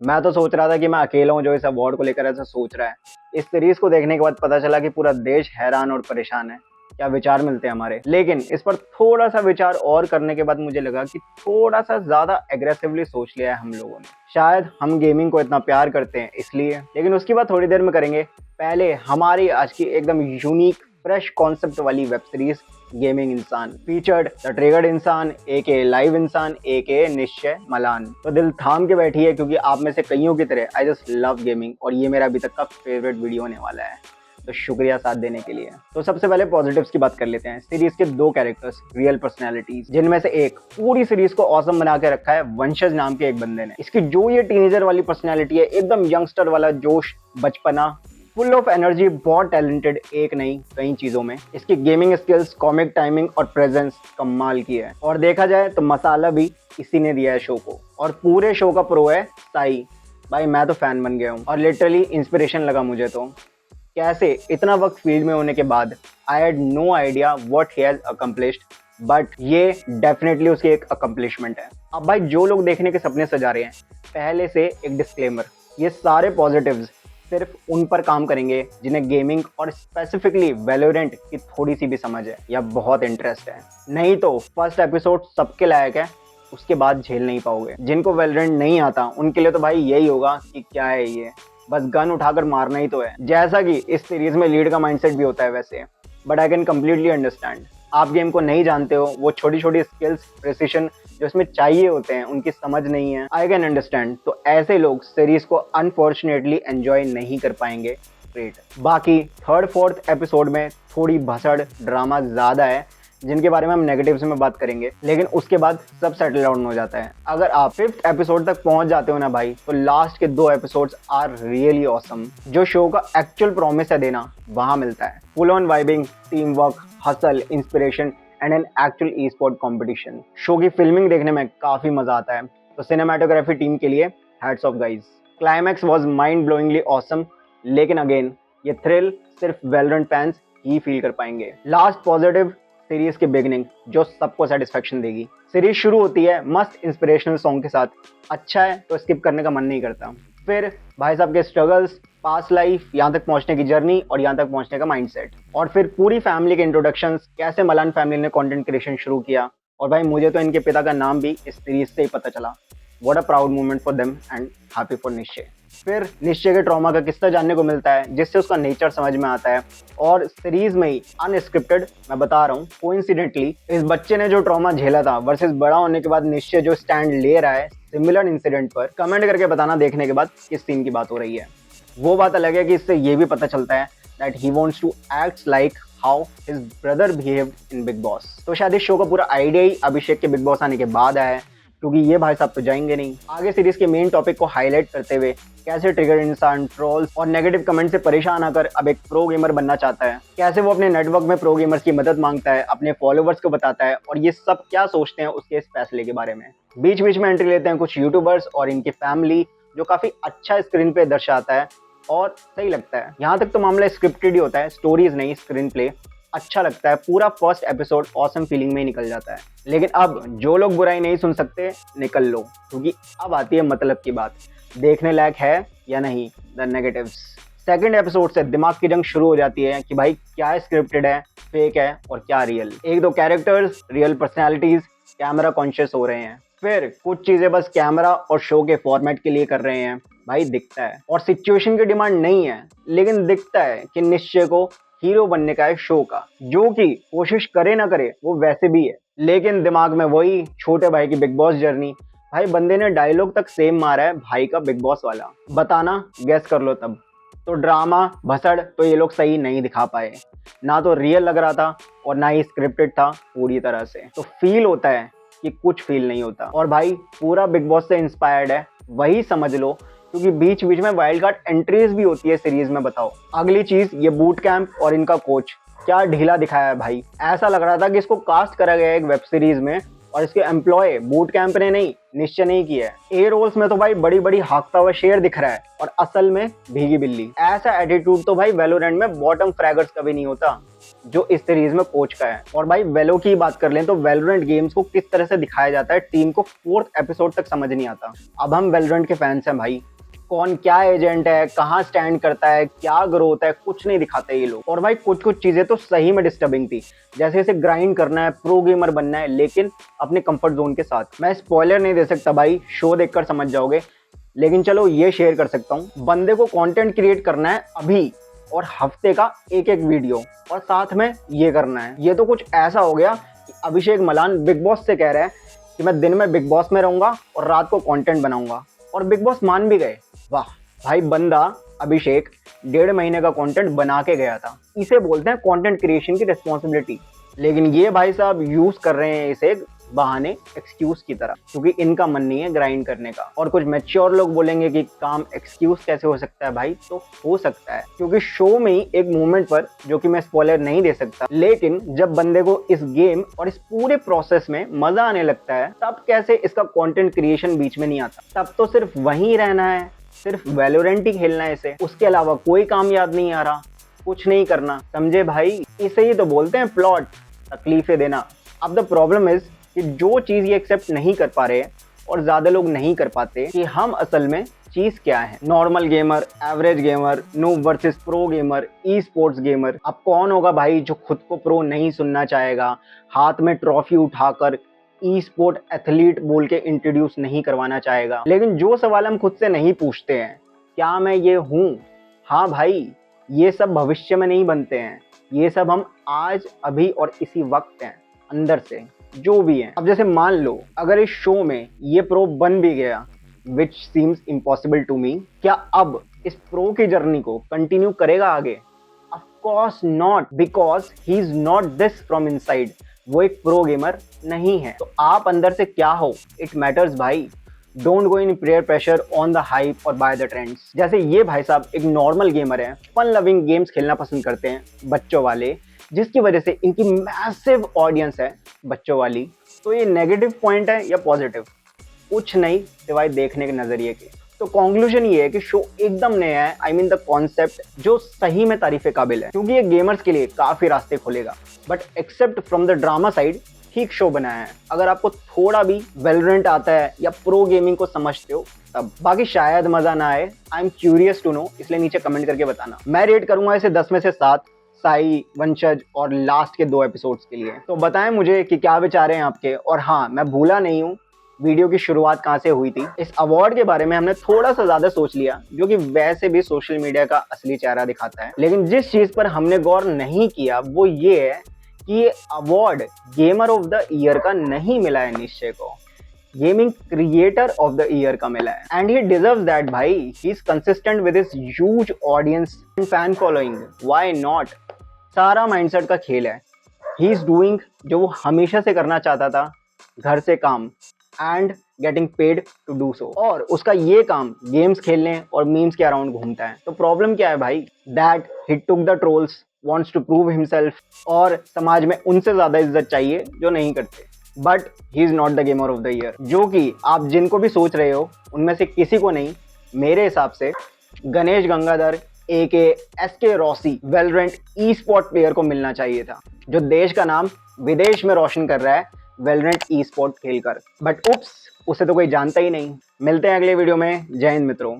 मैं तो सोच रहा था कि मैं अकेला हूँ जो इस अवार्ड को लेकर ऐसा सोच रहा है। इस सीरीज को देखने के बाद पता चला कि पूरा देश हैरान और परेशान है। क्या विचार मिलते हैं हमारे। लेकिन इस पर थोड़ा सा विचार और करने के बाद मुझे लगा कि थोड़ा सा ज्यादा एग्रेसिवली सोच लिया है हम लोगों ने। शायद हम गेमिंग को इतना प्यार करते हैं इसलिए, लेकिन उसकी बात थोड़ी देर में करेंगे। पहले हमारी आज की एकदम यूनिक फ्रेश कॉन्सेप्ट वाली वेब सीरीज गेमिंग इंसान फीचर्ड द ट्रिगर्ड इंसान ए लाइव इंसान ए निश्चय मलान। तो दिल थाम के बैठिए क्योंकि आप में से कईयों की तरह आई जस्ट लव गेमिंग और ये मेरा अभी तक का फेवरेट वीडियो होने वाला है। तो शुक्रिया साथ देने के लिए। तो सबसे पहले पॉजिटिव्स की बात कर लेते हैं। सीरीज के दो कैरेक्टर्स रियल पर्सनैलिटीज, जिनमें से एक पूरी सीरीज को ऑसम बना के रखा है वंशज नाम के एक बंदे ने। इसकी जो ये टीनेजर वाली पर्सनैलिटी है, एकदम यंगस्टर वाला जोश, बचपना, फुल ऑफ एनर्जी, बहुत टैलेंटेड, एक नहीं कई चीजों में। इसकी गेमिंग स्किल्स, कॉमिक टाइमिंग और प्रेजेंस कमाल की है। और देखा जाए तो मसाला भी इसी ने दिया है शो को। और पूरे शो का प्रो है साई। भाई मैं तो फैन बन गया हूँ और लिटरली इंस्पिरेशन लगा मुझे। तो कैसे इतना वक्त फील्ड में होने के बाद I had no idea what he has accomplished, but ये डेफिनेटली उसकी एक अकम्प्लिशमेंट है। अब भाई जो लोग देखने के सपने सजा रहे हैं, पहले से एक डिस्क्लेमर, ये सारे पॉजिटिव्स सिर्फ उन पर काम करेंगे जिन्हें गेमिंग और स्पेसिफिकली वैलोरेंट की थोड़ी सी भी समझ है या बहुत इंटरेस्ट है। नहीं तो फर्स्ट एपिसोड सबके लायक है, उसके बाद झेल नहीं पाओगे। जिनको वैलोरेंट नहीं आता उनके लिए तो भाई यही होगा कि क्या है ये, बस गन उठाकर मारना ही तो है, जैसा कि इस सीरीज में लीड का माइंडसेट भी होता है वैसे। But I can completely understand, आप गेम को नहीं जानते हो, वो छोटी छोटी स्किल्स, प्रिसिशन जो इसमें चाहिए होते हैं उनकी समझ नहीं है। I can understand. तो ऐसे लोग सीरीज को अनफॉर्चुनेटली एंजॉय नहीं कर पाएंगे। ग्रेट। बाकी थर्ड फोर्थ एपिसोड में थोड़ी भसड़ ड्रामा ज्यादा है, जिनके बारे में हम नेगेटिव्स में बात करेंगे, लेकिन उसके बाद सब सेटल डाउन हो जाता है। अगर आप फिफ्थ एपिसोड तक पहुंच जाते हो ना भाई, तो लास्ट के दो एपिसोड्स आर रियली ऑसम। जो शो का एक्चुअल प्रॉमिस है देना, वहां मिलता है। Full on vibing, team work, hustle, inspiration and an actual E sport competition. Show की फिल्मिंग देखने में काफी मजा आता है, तो सिनेमाटोग्राफी टीम के लिए hats off guys. Climax was mind blowingly awesome, लेकिन अगेन ये थ्रिल सिर्फ वैलोरेंट फैंस ही फील कर पाएंगे। लास्ट पॉजिटिव, सीरीज की बिगिनिंग जो सबको सेटिस्फेक्शन देगी। सीरीज शुरू होती है मस्त इंस्पिरेशनल सॉन्ग के साथ, अच्छा है तो स्किप करने का मन नहीं करता। फिर भाई साहब के स्ट्रगल्स, पास्ट लाइफ, यहाँ तक पहुंचने की जर्नी और यहाँ तक पहुंचने का माइंडसेट, और फिर पूरी फैमिली के इंट्रोडक्शंस, कैसे मलान फैमिली ने कंटेंट क्रिएशन शुरू किया। और भाई मुझे तो इनके पिता का नाम भी इस सीरीज से ही पता चला। What a proud moment for them and happy for निश्चय। फिर निश्चय के ट्रॉमा का किस्सा जानने को मिलता है, जिससे उसका नेचर समझ में आता है। और सीरीज में ही अनस्क्रिप्टेड, मैं बता रहा हूँ कोइंसिडेंटली, इस बच्चे ने जो ट्रॉमा झेला था वर्सेस बड़ा होने के बाद निश्चय जो स्टैंड ले रहा है सिमिलर इंसिडेंट पर, कमेंट करके बताना देखने के बाद किस सीन की बात हो रही है। वो बात अलग है कि इससे ये भी पता चलता है that he wants to act like how his brother behaved in Bigg Boss. तो शायद इस शो का पूरा आइडिया ही अभिषेक के बिग बॉस आने के बाद आया है, क्योंकि ये भाई साहब तो जाएंगे नहीं। आगे सीरीज के मेन टॉपिक को हाईलाइट करते हुए कैसे ट्रिगर इंसान ट्रोल्स और नेगेटिव कमेंट से परेशान आकर अब एक प्रो गेमर बनना चाहता है, कैसे वो अपने नेटवर्क में प्रो गेमर्स की मदद मांगता है, अपने फॉलोवर्स को बताता है, और ये सब क्या सोचते हैं उसके इस फैसले के बारे में। बीच बीच में एंट्री लेते हैं कुछ यूट्यूबर्स और इनकी फैमिली, जो काफी अच्छा स्क्रीन पे दर्शाता है और सही लगता है। यहाँ तक तो मामला स्क्रिप्टेड ही होता है, स्टोरीज नहीं, स्क्रीन प्ले अच्छा लगता है। पूरा फर्स्ट एपिसोड ऑसम फीलिंग में ही निकल जाता है। लेकिन अब जो लोग बुराई नहीं सुन सकते निकल लो, क्योंकि अब आती है मतलब की बात, देखने लायक है या नहीं द नेगेटिव्स। सेकंड एपिसोड से दिमाग की जंग शुरू हो जाती है कि भाई क्या स्क्रिप्टेड है, फेक है और क्या रियल। एक दो characters, real personalities camera conscious हो रहे हैं, फिर कुछ चीजें बस कैमरा और शो के फॉर्मेट के लिए कर रहे हैं। भाई दिखता है, और सिचुएशन की डिमांड नहीं है, लेकिन दिखता है कि निश्चय को हीरो बनने का है शो का, जो कि कोशिश करे ना करे वो वैसे भी है। लेकिन दिमाग में वही छोटे भाई की बिग बॉस जर्नी। भाई बंदे ने डायलॉग तक सेम मारा है भाई का बिग बॉस वाला, बताना गैस कर लो तब। तो ड्रामा भसड़ तो ये लोग सही नहीं दिखा पाए, ना तो रियल लग रहा था और ना ही स्क्रिप्टेड था पूरी तरह से। तो फील होता है कि कुछ फील नहीं होता। और भाई पूरा बिग बॉस से इंस्पायर्ड है, वही समझ लो, क्योंकि बीच बीच में वाइल्ड कार्ड एंट्रीज भी होती है सीरीज में। बताओ अगली चीज, ये बूट कैंप और इनका कोच क्या ढीला दिखाया है भाई। ऐसा लग रहा था कि इसको कास्ट करा गया है एक वेब सीरीज में और इसके एम्प्लॉय बूट कैंप ने नहीं, निश्चय नहीं किया है। ए रोल्स में तो भाई बड़ी बड़ी हाँकता हुआ शेर दिख रहा है और असल में भीगी बिल्ली। ऐसा एटीट्यूड तो भाई वैलोरेंट में बॉटम फ्रैगर्स कभी नहीं होता। जो इस सीरीज में कोच का है। और भाई वेलो की बात कर लें तो वैलोरेंट गेम्स को किस तरह से दिखाया जाता है टीम को 4th एपिसोड तक समझ नहीं आता। अब हम वैलोरेंट के फैंस हैं भाई, कौन क्या एजेंट है, कहाँ स्टैंड करता है, क्या ग्रोथ है, कुछ नहीं दिखाते ये लोग। और भाई कुछ कुछ चीजें तो सही में डिस्टर्बिंग थी, जैसे इसे ग्राइंड करना है, प्रो गेमर बनना है, लेकिन अपने कंफर्ट जोन के साथ। मैं स्पॉइलर नहीं दे सकता भाई, शो देखकर समझ जाओगे, लेकिन चलो ये शेयर कर सकता हूँ, बंदे को कंटेंट क्रिएट करना है अभी और हफ्ते का एक एक वीडियो, और साथ में ये करना है। ये तो कुछ ऐसा हो गया कि अभिषेक मलान बिग बॉस से कह रहे हैं कि मैं दिन में बिग बॉस में रहूंगा और रात को कंटेंट बनाऊंगा, और बिग बॉस मान भी गए। वाह भाई, बंदा अभिषेक 1.5 महीने का कंटेंट बना के गया था। इसे बोलते हैं कंटेंट क्रिएशन की रिस्पॉन्सिबिलिटी। लेकिन ये भाई साहब यूज कर रहे हैं इसे बहाने, एक्सक्यूज की तरह, क्योंकि इनका मन नहीं है ग्राइंड करने का। और कुछ मैच्योर लोग बोलेंगे कि काम एक्सक्यूज कैसे हो सकता है भाई, तो हो सकता है क्योंकि शो में ही एक मोमेंट पर, जो कि मैं स्पॉइलर नहीं दे सकता, लेकिन जब बंदे को इस गेम और इस पूरे प्रोसेस में मजा आने लगता है, तब कैसे इसका कंटेंट क्रिएशन बीच में नहीं आता। तब तो सिर्फ वहीं रहना है, सिर्फ वैलोरेंट ही खेलना है इसे, उसके अलावा कोई काम याद नहीं आ रहा, कुछ नहीं करना, समझे भाई। इसे ही तो बोलते हैं प्लॉट, तकलीफें देना। अब द प्रॉब्लम इज कि जो चीज ये एक्सेप्ट नहीं कर पा रहे और ज्यादा लोग नहीं कर पाते कि हम असल में चीज क्या है। Normal gamer, average gamer, noob versus pro gamer, e sports gamer. अब कौन होगा भाई जो खुद को प्रो नहीं सुनना चाहेगा, हाथ में ट्रॉफी उठाकर ई स्पोर्ट एथलीट बोल के इंट्रोड्यूस नहीं करवाना चाहेगा। लेकिन जो सवाल हम खुद से नहीं पूछते हैं, क्या मैं ये हूँ? हाँ भाई, ये सब भविष्य में नहीं बनते हैं, ये सब हम आज अभी और इसी वक्त हैं, अंदर से जो भी है। अब जैसे मान लो अगर इस शो में ये प्रो बन भी गया, which seems impossible to me, क्या अब इस प्रो की जर्नी को कंटिन्यू करेगा आगे? Of course not, because he is not this from inside. वो एक प्रो गेमर नहीं है। तो आप अंदर से क्या हो, इट मैटर्स भाई। Don't go in prayer pressure on the hype और बाय द ट्रेंड्स। जैसे ये भाई साहब एक नॉर्मल गेमर है, फन लविंग गेम्स खेलना पसंद करते हैं, बच्चों वाले, जिसकी वजह से इनकी मैसिव ऑडियंस है बच्चों वाली। तो ये नेगेटिव पॉइंट है या पॉजिटिव? कुछ नहीं सिवाय देखने के नजरिए के। तो कंक्लूजन ये है कि शो एकदम नया है, आई मीन द कॉन्सेप्ट, जो सही में तारीफ काबिल है, क्योंकि ये गेमर्स के लिए काफी रास्ते खोलेगा। But except from the drama side, ठीक शो बनाया है। अगर आपको थोड़ा भी वैलोरेंट आता है या प्रो गेमिंग को समझते हो तब। बाकी शायद मजा ना आए, I am curious to know, इसलिए नीचे कमेंट करके बताना। मैं रेट करूंगा इसे 10 में से 7, साई, वंशज और लास्ट के 2 एपिसोड्स के लिए। तो बताएं मुझे कि क्या विचार हैं आपके। और हाँ, मैं भूला नहीं हूँ वीडियो की शुरुआत कहाँ से हुई थी। इस अवार्ड के बारे में हमने थोड़ा सा ज्यादा सोच लिया, जो कि वैसे भी सोशल मीडिया का असली चेहरा दिखाता है। लेकिन जिस चीज पर हमने गौर नहीं किया वो ये है कि ये award gamer of the year का नहीं मिला है निश्चय को, gaming creator of the year का मिला है। एंड ही डिजर्व्स दैट भाई। He is consistent with his huge audience and fan following, why not. सारा माइंडसेट का खेल है। ही इज डूइंग जो वो हमेशा से करना चाहता था, घर से काम, and getting paid to do so. और उसका ये काम गेम्स खेलने और मीम्स के अराउंड घूमता है। तो प्रॉब्लम क्या है भाई? That he took the trolls, wants to prove himself, और समाज में उनसे ज्यादा इज्जत चाहिए जो नहीं करते। But he is not the gamer of the year, जो कि आप जिनको भी सोच रहे हो उनमें से किसी को नहीं, मेरे हिसाब से Ganesh Gangadhar AK SK Rossi, Valorant esport player को मिलना चाहिए था, जो देश का नाम विदेश में रोशन कर रहा है वैलोरेंट ई स्पोर्ट खेलकर। बट उप्स, उसे तो कोई जानता ही नहीं। मिलते हैं अगले वीडियो में। जय हिंद मित्रों।